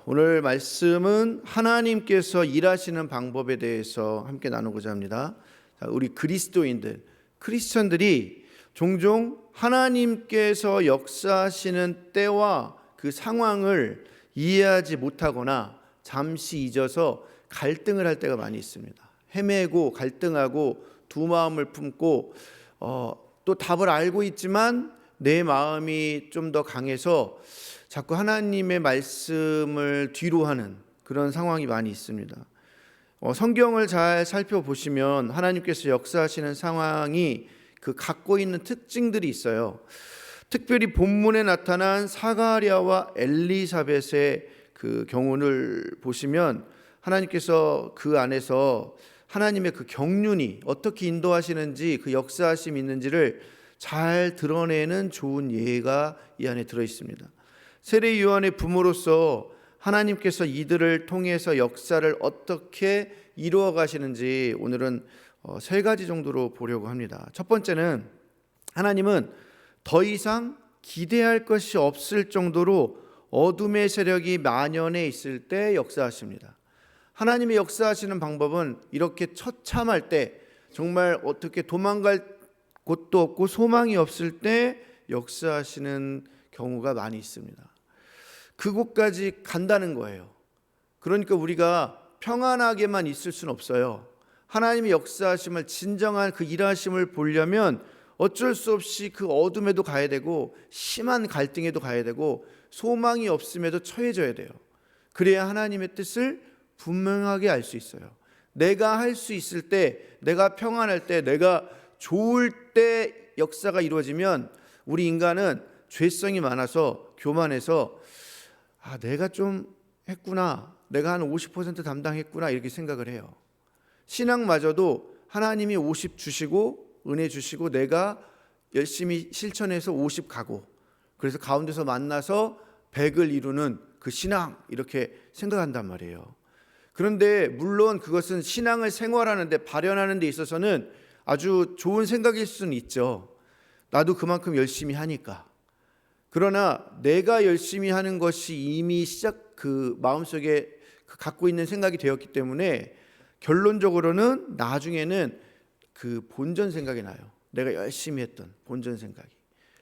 오늘 말씀은 하나님께서 일하시는 방법에 대해서 함께 나누고자 합니다. 우리 그리스도인들, 크리스천들이 종종 하나님께서 역사하시는 때와 그 상황을 이해하지 못하거나 잠시 잊어서 갈등을 할 때가 많이 있습니다. 헤매고 갈등하고 두 마음을 품고 또 답을 알고 있지만 내 마음이 좀 더 강해서 자꾸 하나님의 말씀을 뒤로 하는 그런 상황이 많이 있습니다. 성경을 잘 살펴보시면 하나님께서 역사하시는 상황이 그 갖고 있는 특징들이 있어요. 특별히 본문에 나타난 사가랴와 엘리사벳의 그 경우를 보시면 하나님께서 그 안에서 하나님의 그 경륜이 어떻게 인도하시는지, 그 역사하심이 있는지를 잘 드러내는 좋은 예가 이 안에 들어 있습니다. 세례 요한의 부모로서 하나님께서 이들을 통해서 역사를 어떻게 이루어 가시는지 오늘은 세 가지 정도로 보려고 합니다. 첫 번째는 하나님은 더 이상 기대할 것이 없을 정도로 어둠의 세력이 만연해 있을 때 역사하십니다. 하나님의 역사하시는 방법은 이렇게 처참할 때, 정말 어떻게 도망갈 곳도 없고 소망이 없을 때 역사하시는 경우가 많이 있습니다. 그곳까지 간다는 거예요. 그러니까 우리가 평안하게만 있을 수는 없어요. 하나님의 역사하심을, 진정한 그 일하심을 보려면 어쩔 수 없이 그 어둠에도 가야 되고 심한 갈등에도 가야 되고 소망이 없음에도 처해져야 돼요. 그래야 하나님의 뜻을 분명하게 알 수 있어요. 내가 할 수 있을 때, 내가 평안할 때, 내가 좋을 때 역사가 이루어지면 우리 인간은 죄성이 많아서 교만해서 내가 좀 했구나, 내가 한 50% 담당했구나 이렇게 생각을 해요. 신앙마저도 하나님이 50 주시고 은혜 주시고 내가 열심히 실천해서 50 가고, 그래서 가운데서 만나서 100을 이루는 그 신앙, 이렇게 생각한단 말이에요. 그런데 물론 그것은 신앙을 생활하는 데, 발현하는 데 있어서는 아주 좋은 생각일 수는 있죠. 나도 그만큼 열심히 하니까. 그러나 내가 열심히 하는 것이 이미 그 마음속에 갖고 있는 생각이 되었기 때문에 결론적으로는 나중에는 그 본전 생각이 나요. 내가 열심히 했던 본전 생각이.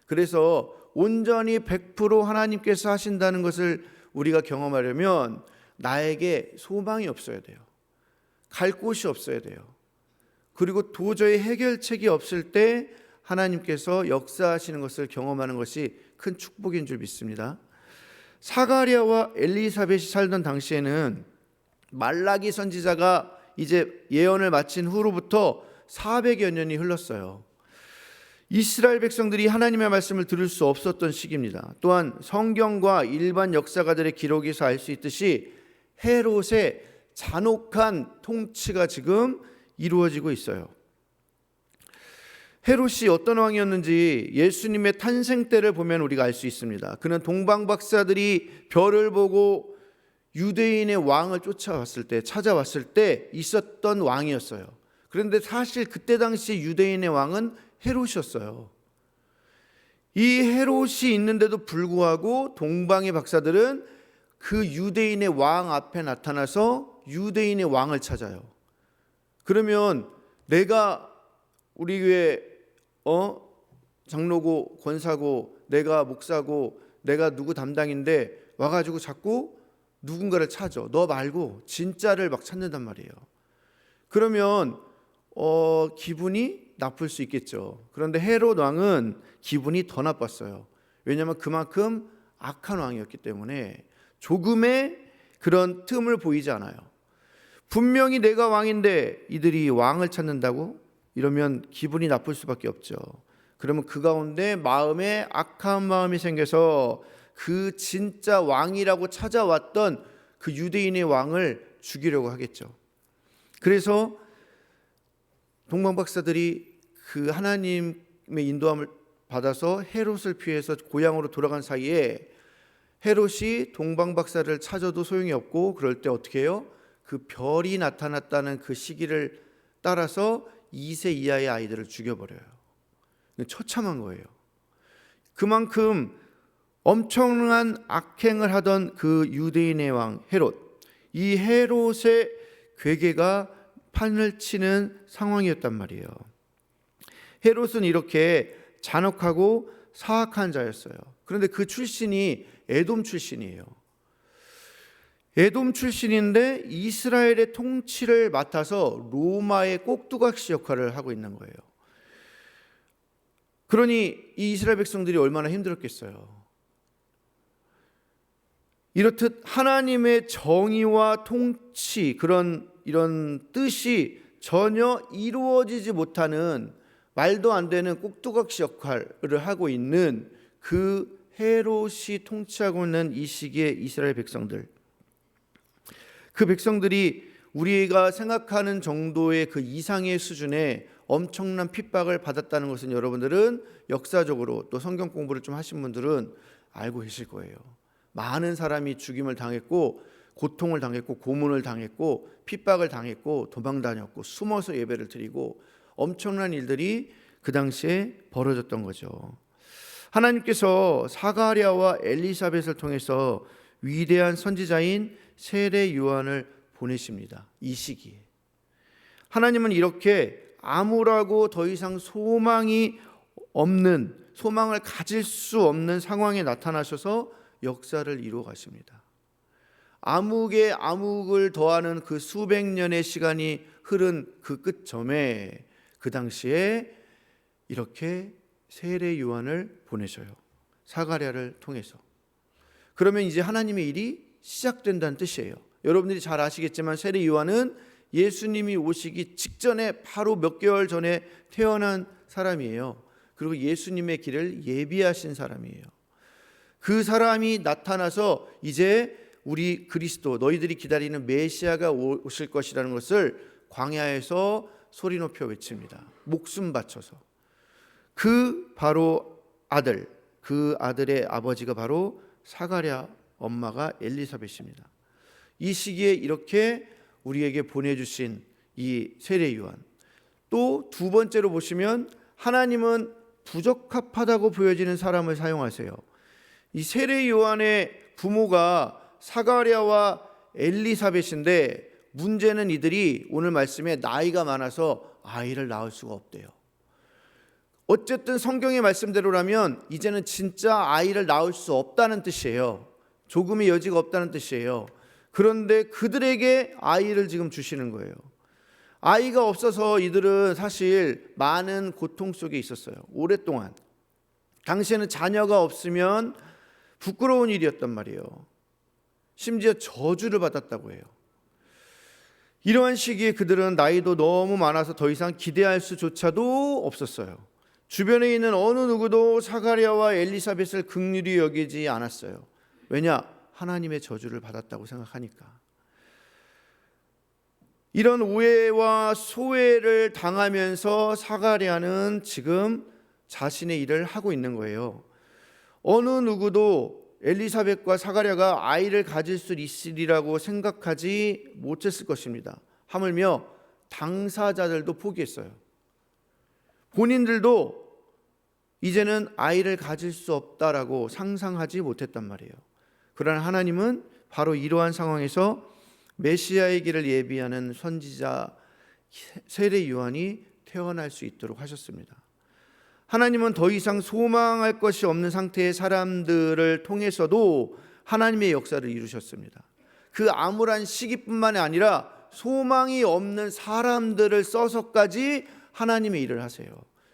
그래서 온전히 100% 하나님께서 하신다는 것을 우리가 경험하려면 나에게 소망이 없어야 돼요. 갈 곳이 없어야 돼요. 그리고 도저히 해결책이 없을 때 하나님께서 역사하시는 것을 경험하는 것이 큰 축복인 줄 믿습니다. 사가랴와 엘리사벳이 살던 당시에는 말라기 선지자가 이제 예언을 마친 후로부터 400여 년이 흘렀어요. 이스라엘 백성들이 하나님의 말씀을 들을 수 없었던 시기입니다. 또한 성경과 일반 역사가들의 기록에서 알 수 있듯이 헤롯의 잔혹한 통치가 지금 이루어지고 있어요. 헤롯이 어떤 왕이었는지 예수님의 탄생 때를 보면 우리가 알 수 있습니다. 그는 동방 박사들이 별을 보고 유대인의 왕을 찾아왔을 때 있었던 왕이었어요. 그런데 사실 그때 당시 유대인의 왕은 헤롯이었어요. 이 헤롯이 있는데도 불구하고 동방의 박사들은 그 유대인의 왕 앞에 나타나서 유대인의 왕을 찾아요. 그러면 내가 우리 교회 장로고 권사고 내가 목사고 내가 누구 담당인데 와가지고 자꾸 누군가를 찾아. 너 말고 진짜를 막 찾는단 말이에요. 그러면 기분이 나쁠 수 있겠죠. 그런데 헤롯 왕은 기분이 더 나빴어요. 왜냐하면 그만큼 악한 왕이었기 때문에 조금의 그런 틈을 보이지 않아요. 분명히 내가 왕인데 이들이 왕을 찾는다고? 이러면 기분이 나쁠 수밖에 없죠. 그러면 그 가운데 마음에 악한 마음이 생겨서 그 진짜 왕이라고 찾아왔던 그 유대인의 왕을 죽이려고 하겠죠. 그래서 동방박사들이 그 하나님의 인도함을 받아서 헤롯을 피해서 고향으로 돌아간 사이에 헤롯이 동방박사를 찾아도 소용이 없고, 그럴 때 어떻게 해요? 그 별이 나타났다는 그 시기를 따라서 2세 이하의 아이들을 죽여버려요. 처참한 거예요. 그만큼 엄청난 악행을 하던 그 유대인의 왕 헤롯, 이 헤롯의 괴계가 판을 치는 상황이었단 말이에요. 헤롯은 이렇게 잔혹하고 사악한 자였어요. 그런데 그 출신이 에돔 출신이에요. 에돔 출신인데 이스라엘의 통치를 맡아서 로마의 꼭두각시 역할을 하고 있는 거예요. 그러니 이 이스라엘 백성들이 얼마나 힘들었겠어요. 이렇듯 하나님의 정의와 통치, 이런 뜻이 전혀 이루어지지 못하는 말도 안 되는 꼭두각시 역할을 하고 있는 그 헤롯이 통치하고 있는 이 시기의 이스라엘 백성들, 그 백성들이 우리가 생각하는 정도의 그 이상의 수준의 엄청난 핍박을 받았다는 것은 여러분들은 역사적으로 또 성경 공부를 좀 하신 분들은 알고 계실 거예요. 많은 사람이 죽임을 당했고, 고통을 당했고, 고문을 당했고, 핍박을 당했고, 도망 다녔고, 숨어서 예배를 드리고, 엄청난 일들이 그 당시에 벌어졌던 거죠. 하나님께서 사가랴와 엘리사벳을 통해서 위대한 선지자인 세례 요한을 보내십니다. 이 시기에 하나님은 이렇게 아무라고 더 이상 소망이 없는, 소망을 가질 수 없는 상황에 나타나셔서 역사를 이루어 가십니다. 암흑에 암흑을 더하는 그 수백 년의 시간이 흐른 그 끝점에 그 당시에 이렇게 세례 요한을 보내셔요. 사가랴를 통해서. 그러면 이제 하나님의 일이 시작된다는 뜻이에요. 여러분들이 잘 아시겠지만 세례 요한은 예수님이 오시기 직전에 바로 몇 개월 전에 태어난 사람이에요. 그리고 예수님의 길을 예비하신 사람이에요. 그 사람이 나타나서 이제 우리 그리스도, 너희들이 기다리는 메시아가 오실 것이라는 것을 광야에서 소리 높여 외칩니다. 목숨 바쳐서. 그 바로 아들, 그 아들의 아버지가 바로 사가랴, 엄마가 엘리사벳입니다. 이 시기에 이렇게 우리에게 보내주신 이 세례 요한, 또 두 번째로 보시면 하나님은 부적합하다고 보여지는 사람을 사용하세요. 이 세례 요한의 부모가 사가랴와 엘리사벳인데 문제는 이들이 오늘 말씀에 나이가 많아서 아이를 낳을 수가 없대요. 어쨌든 성경의 말씀대로라면 이제는 진짜 아이를 낳을 수 없다는 뜻이에요. 조금의 여지가 없다는 뜻이에요. 그런데 그들에게 아이를 지금 주시는 거예요. 아이가 없어서 이들은 사실 많은 고통 속에 있었어요. 오랫동안. 당시에는 자녀가 없으면 부끄러운 일이었단 말이에요. 심지어 저주를 받았다고 해요. 이러한 시기에 그들은 나이도 너무 많아서 더 이상 기대할 수조차도 없었어요. 주변에 있는 어느 누구도 사가랴와 엘리사벳을 긍휼히 여기지 않았어요. 왜냐? 하나님의 저주를 받았다고 생각하니까. 이런 오해와 소외를 당하면서 사가랴는 지금 자신의 일을 하고 있는 거예요. 어느 누구도 엘리사벳과 사가랴가 아이를 가질 수 있으리라고 생각하지 못했을 것입니다. 하물며 당사자들도 포기했어요. 본인들도 이제는 아이를 가질 수 없다라고 상상하지 못했단 말이에요. 그러나 하나님은 바로 이러한 상황에서 메시아의 길을 예비하는 선지자 세례 요한이 태어날 수 있도록 하셨습니다. 하나님은 더 이상 소망할 것이 없는 상태의 사람들을 통해서도 하나님의 역사를 이루셨습니다. 그 암울한 시기뿐만 아니라 소망이 없는 사람들을 써서까지 하나님의 일을 하세요.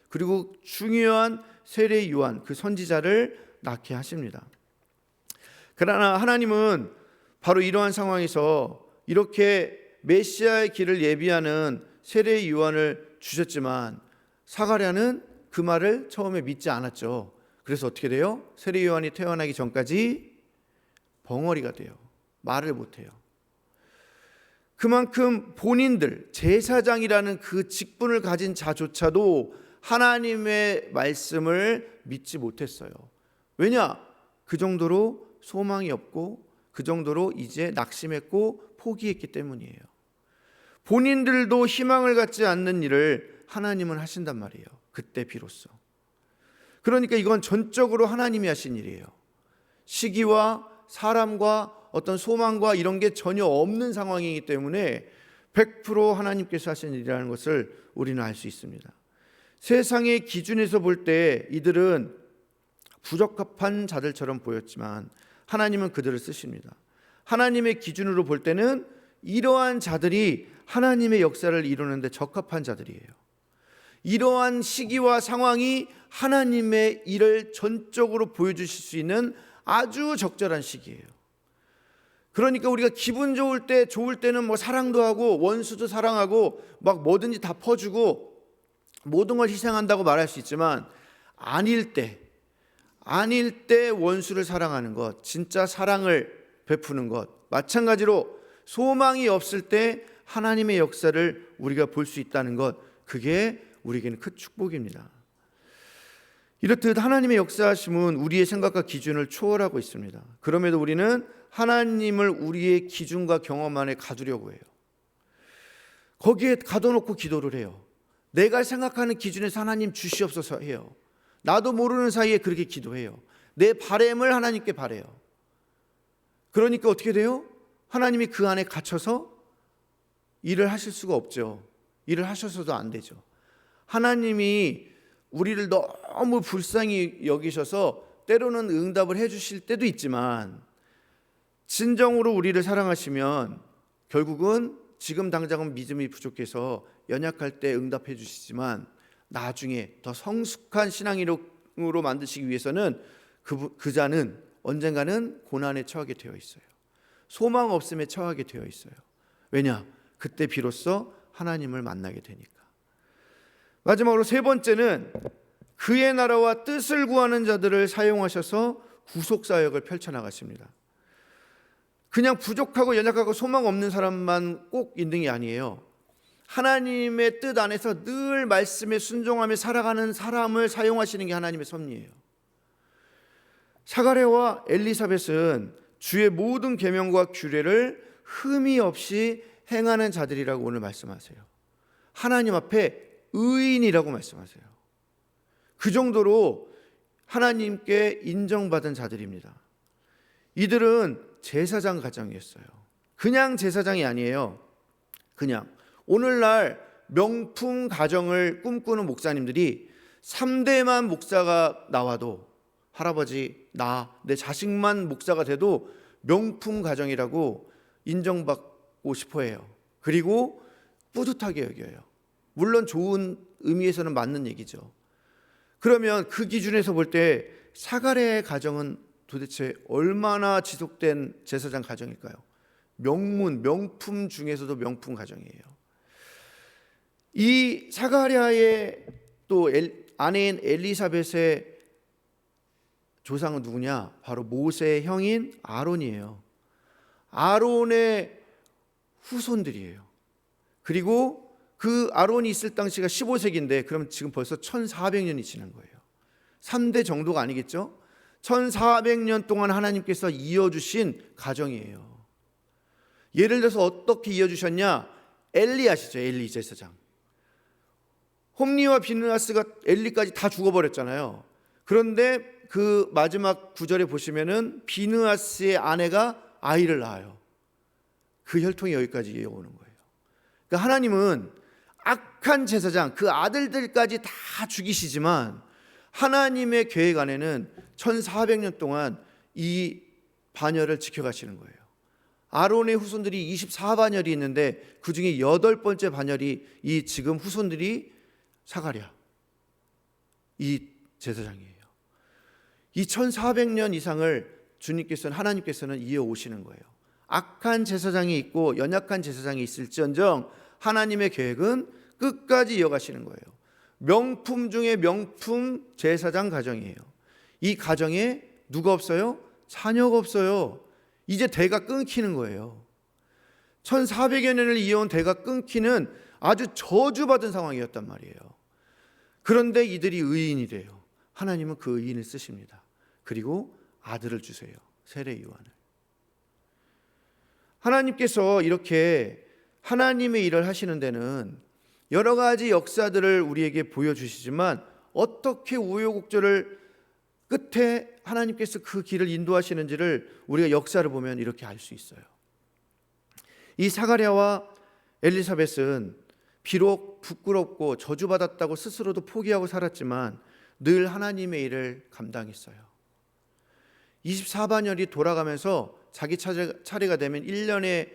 그리고 중요한 세례 요한, 그 선지자를 낳게 하십니다. 그러나 하나님은 바로 이러한 상황에서 이렇게 메시아의 길을 예비하는 세례 요한을 주셨지만 사가랴는 그 말을 처음에 믿지 않았죠. 그래서 어떻게 돼요? 세례 요한이 태어나기 전까지 벙어리가 돼요. 말을 못해요. 그만큼 본인들, 제사장이라는 그 직분을 가진 자조차도 하나님의 말씀을 믿지 못했어요. 왜냐? 그 정도로 소망이 없고 그 정도로 이제 낙심했고 포기했기 때문이에요. 본인들도 희망을 갖지 않는 일을 하나님은 하신단 말이에요. 그때 비로소. 그러니까 이건 전적으로 하나님이 하신 일이에요. 시기와 사람과 어떤 소망과 이런 게 전혀 없는 상황이기 때문에 100% 하나님께서 하신 일이라는 것을 우리는 알 수 있습니다. 세상의 기준에서 볼 때 이들은 부적합한 자들처럼 보였지만 하나님은 그들을 쓰십니다. 하나님의 기준으로 볼 때는 이러한 자들이 하나님의 역사를 이루는데 적합한 자들이에요. 이러한 시기와 상황이 하나님의 일을 전적으로 보여주실 수 있는 아주 적절한 시기예요. 그러니까 우리가 기분 좋을 때는 뭐 사랑도 하고 원수도 사랑하고 막 뭐든지 다 퍼주고 모든 걸 희생한다고 말할 수 있지만 아닐 때 원수를 사랑하는 것, 진짜 사랑을 베푸는 것, 마찬가지로 소망이 없을 때 하나님의 역사를 우리가 볼 수 있다는 것, 그게 우리에게는 큰 축복입니다. 이렇듯 하나님의 역사하심은 우리의 생각과 기준을 초월하고 있습니다. 그럼에도 우리는 하나님을 우리의 기준과 경험 안에 가두려고 해요. 거기에 가둬놓고 기도를 해요. 내가 생각하는 기준에서 하나님 주시옵소서 해요. 나도 모르는 사이에 그렇게 기도해요. 내 바램을 하나님께 바래요. 그러니까 어떻게 돼요? 하나님이 그 안에 갇혀서 일을 하실 수가 없죠. 일을 하셔서도 안 되죠. 하나님이 우리를 너무 불쌍히 여기셔서 때로는 응답을 해주실 때도 있지만 진정으로 우리를 사랑하시면 결국은 지금 당장은 믿음이 부족해서 연약할 때 응답해 주시지만 나중에 더 성숙한 신앙인으로 만드시기 위해서는 그 자는 언젠가는 고난에 처하게 되어 있어요. 소망 없음에 처하게 되어 있어요. 왜냐? 그때 비로소 하나님을 만나게 되니까. 마지막으로 세 번째는 그의 나라와 뜻을 구하는 자들을 사용하셔서 구속사역을 펼쳐나가십니다. 그냥 부족하고 연약하고 소망 없는 사람만 꼭 있는 게 아니에요. 하나님의 뜻 안에서 늘 말씀에 순종하며 살아가는 사람을 사용하시는 게 하나님의 섭리예요. 사가랴와 엘리사벳은 주의 모든 계명과 규례를 흠이 없이 행하는 자들이라고 오늘 말씀하세요. 하나님 앞에 의인이라고 말씀하세요. 그 정도로 하나님께 인정받은 자들입니다. 이들은 제사장 가정이었어요. 그냥 제사장이 아니에요. 그냥 오늘날 명품 가정을 꿈꾸는 목사님들이 3대만 목사가 나와도 할아버지, 내 자식만 목사가 돼도 명품 가정이라고 인정받고 싶어 해요. 그리고 뿌듯하게 여겨요. 물론 좋은 의미에서는 맞는 얘기죠. 그러면 그 기준에서 볼 때 사가랴의 가정은 도대체 얼마나 지속된 제사장 가정일까요? 명품 중에서도 명품 가정이에요. 이 사가랴의 또 아내인 엘리사벳의 조상은 누구냐? 바로 모세의 형인 아론이에요. 아론의 후손들이에요. 그리고 그 아론이 있을 당시가 15세기인데 그럼 지금 벌써 1400년이 지난 거예요. 3대 정도가 아니겠죠? 1400년 동안 하나님께서 이어주신 가정이에요. 예를 들어서 어떻게 이어주셨냐? 엘리 아시죠? 엘리 제사장. 홈리와 비느하스가 엘리까지 다 죽어버렸잖아요. 그런데 그 마지막 구절에 보시면은 비느하스의 아내가 아이를 낳아요. 그 혈통이 여기까지 이어오는 거예요. 그러니까 하나님은 악한 제사장 그 아들들까지 다 죽이시지만 하나님의 계획 안에는 1400년 동안 이 반열을 지켜가시는 거예요. 아론의 후손들이 24반열이 있는데 그 중에 8번째 반열이 이 지금 후손들이 사가랴 이 제사장이에요. 이 1400년 이상을 주님께서는 하나님께서는 이어오시는 거예요. 악한 제사장이 있고 연약한 제사장이 있을지언정 하나님의 계획은 끝까지 이어가시는 거예요. 명품 중에 명품 제사장 가정이에요. 이 가정에 누가 없어요? 자녀가 없어요. 이제 대가 끊기는 거예요. 1400여 년을 이어온 대가 끊기는 아주 저주받은 상황이었단 말이에요. 그런데 이들이 의인이래요. 하나님은 그 의인을 쓰십니다. 그리고 아들을 주세요. 세례 요한을. 하나님께서 이렇게 하나님의 일을 하시는 데는 여러 가지 역사들을 우리에게 보여주시지만 어떻게 우여곡절을 끝에 하나님께서 그 길을 인도하시는지를 우리가 역사를 보면 이렇게 알 수 있어요. 이 사가랴와 엘리사벳은 비록 부끄럽고 저주받았다고 스스로도 포기하고 살았지만 늘 하나님의 일을 감당했어요. 24반년이 돌아가면서 자기 차례가 되면 1년에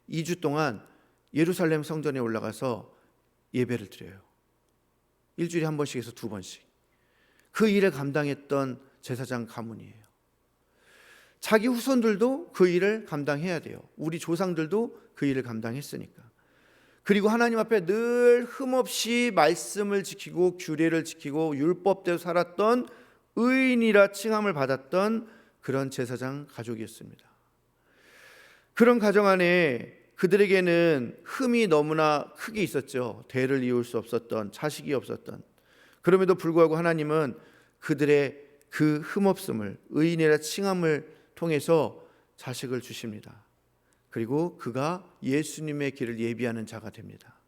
2주 동안 예루살렘 성전에 올라가서 예배를 드려요. 일주일에 한 번씩 해서 2번씩. 그 일을 감당했던 제사장 가문이에요. 자기 후손들도 그 일을 감당해야 돼요. 우리 조상들도 그 일을 감당했으니까. 그리고 하나님 앞에 늘 흠없이 말씀을 지키고 규례를 지키고 율법대로 살았던 의인이라 칭함을 받았던 그런 제사장 가족이었습니다. 그런 가정 안에 그들에게는 흠이 너무나 크게 있었죠. 대를 이을 수 없었던, 자식이 없었던. 그럼에도 불구하고 하나님은 그들의 그 흠없음을, 의인이라 칭함을 통해서 자식을 주십니다. 그리고 그가 예수님의 길을 예비하는 자가 됩니다.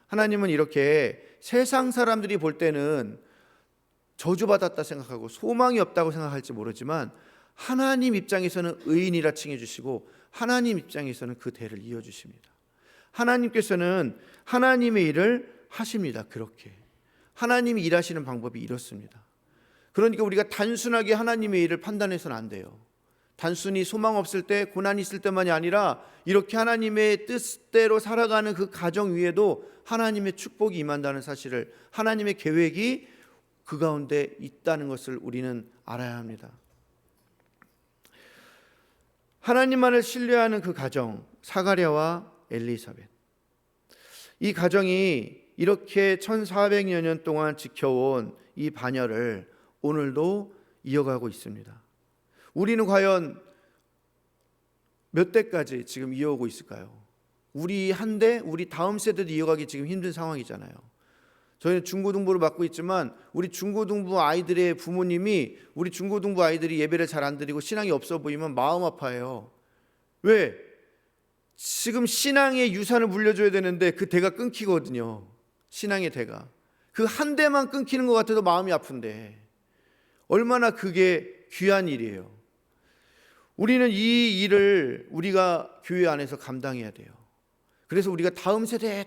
하나님은 이렇게 세상 사람들이 볼 때는 저주받았다 생각하고 소망이 없다고 생각할지 모르지만 하나님 입장에서는 의인이라 칭해 주시고 하나님 입장에서는 그 대를 이어주십니다. 하나님께서는 하나님의 일을 하십니다. 그렇게 하나님이 일하시는 방법이 이렇습니다. 그러니까 우리가 단순하게 하나님의 일을 판단해서는 안 돼요. 단순히 소망 없을 때, 고난이 있을 때만이 아니라 이렇게 하나님의 뜻대로 살아가는 그 가정 위에도 하나님의 축복이 임한다는 사실을, 하나님의 계획이 그 가운데 있다는 것을 우리는 알아야 합니다. 하나님만을 신뢰하는 그 가정, 사가랴와 엘리사벳, 이 가정이 이렇게 1400여 년 동안 지켜온 이 반열을 오늘도 이어가고 있습니다. 우리는 과연 몇 대까지 지금 이어오고 있을까요? 우리 한 대, 우리 다음 세대도 이어가기 지금 힘든 상황이잖아요. 저희는 중고등부를 맡고 있지만 우리 중고등부 아이들의 부모님이 우리 중고등부 아이들이 예배를 잘 안 드리고 신앙이 없어 보이면 마음 아파해요. 왜? 지금 신앙의 유산을 물려줘야 되는데 그 대가 끊기거든요. 신앙의 대가. 그 한 대만 끊기는 것 같아도 마음이 아픈데 얼마나 그게 귀한 일이에요. 우리는 이 일을 우리가 교회 안에서 감당해야 돼요. 그래서 우리가 다음 세대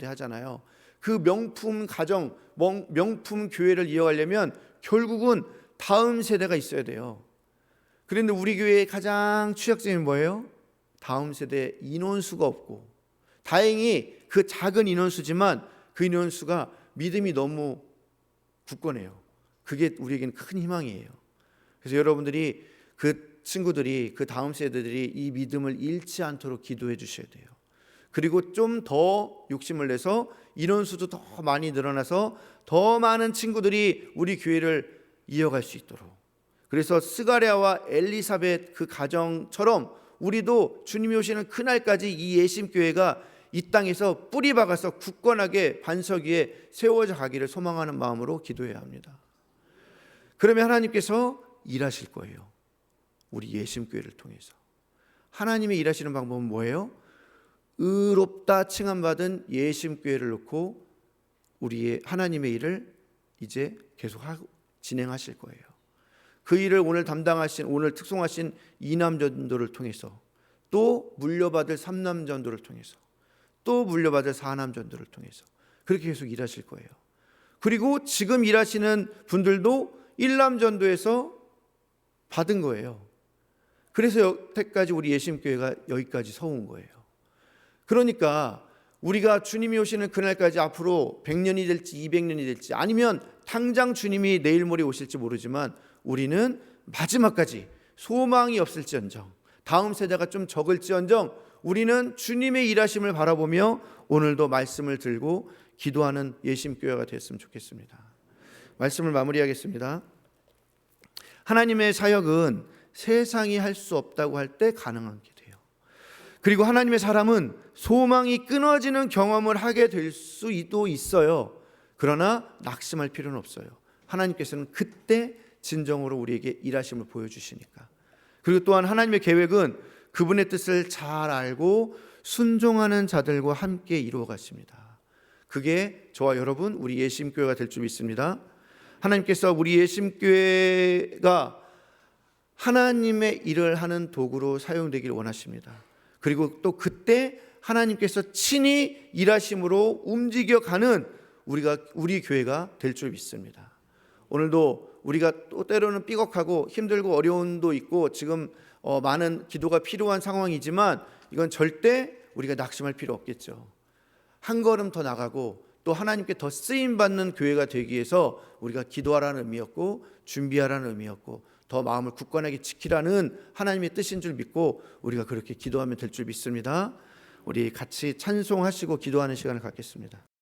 하잖아요. 그 명품 가정, 명품 교회를 이어가려면 결국은 다음 세대가 있어야 돼요. 그런데 우리 교회의 가장 취약점이 뭐예요? 다음 세대 인원수가 없고, 다행히 그 작은 인원수지만 그 인원수가 믿음이 너무 굳건해요. 그게 우리에게는 큰 희망이에요. 그래서 여러분들이 그 친구들이, 그 다음 세대들이 이 믿음을 잃지 않도록 기도해 주셔야 돼요. 그리고 좀 더 욕심을 내서 인원수도 더 많이 늘어나서 더 많은 친구들이 우리 교회를 이어갈 수 있도록. 그래서 스가랴와 엘리사벳 그 가정처럼 우리도 주님이 오시는 그날까지 이 예심교회가 이 땅에서 뿌리 박아서 굳건하게 반석 위에 세워져 가기를 소망하는 마음으로 기도해야 합니다. 그러면 하나님께서 일하실 거예요. 우리 예심교회를 통해서. 하나님이 일하시는 방법은 뭐예요? 의롭다 칭함받은 예심교회를 놓고 우리의 하나님의 일을 이제 계속 진행하실 거예요. 그 일을 오늘 담당하신, 오늘 특송하신 이남전도를 통해서, 또 물려받을 삼남전도를 통해서, 또 물려받을 사남전도를 통해서 그렇게 계속 일하실 거예요. 그리고 지금 일하시는 분들도 일남전도에서 받은 거예요. 그래서 여태까지 우리 예심교회가 여기까지 서온 거예요. 그러니까 우리가 주님이 오시는 그날까지 앞으로 100년이 될지 200년이 될지, 아니면 당장 주님이 내일 모레 오실지 모르지만 우리는 마지막까지 소망이 없을지언정, 다음 세대가 좀 적을지언정 우리는 주님의 일하심을 바라보며 오늘도 말씀을 들고 기도하는 예심교회가 됐으면 좋겠습니다. 말씀을 마무리하겠습니다. 하나님의 사역은 세상이 할 수 없다고 할 때 가능한 게 돼요. 그리고 하나님의 사람은 소망이 끊어지는 경험을 하게 될 수도 있어요. 그러나 낙심할 필요는 없어요. 하나님께서는 그때 진정으로 우리에게 일하심을 보여주시니까. 그리고 또한 하나님의 계획은 그분의 뜻을 잘 알고 순종하는 자들과 함께 이루어 가십니다. 그게 저와 여러분, 우리 예심교회가 될 줄 믿습니다. 하나님께서 우리 예심교회가 하나님의 일을 하는 도구로 사용되기를 원하십니다. 그리고 또 그때 하나님께서 친히 일하심으로 움직여가는 우리 교회가 될 줄 믿습니다. 오늘도 우리가 또 때로는 삐걱하고 힘들고 어려움도 있고 지금 많은 기도가 필요한 상황이지만 이건 절대 우리가 낙심할 필요 없겠죠. 한 걸음 더 나가고 또 하나님께 더 쓰임받는 교회가 되기 위해서 우리가 기도하라는 의미였고 준비하라는 의미였고 더 마음을 굳건하게 지키라는 하나님의 뜻인 줄 믿고 우리가 그렇게 기도하면 될 줄 믿습니다. 우리 같이 찬송하시고 기도하는 시간을 갖겠습니다.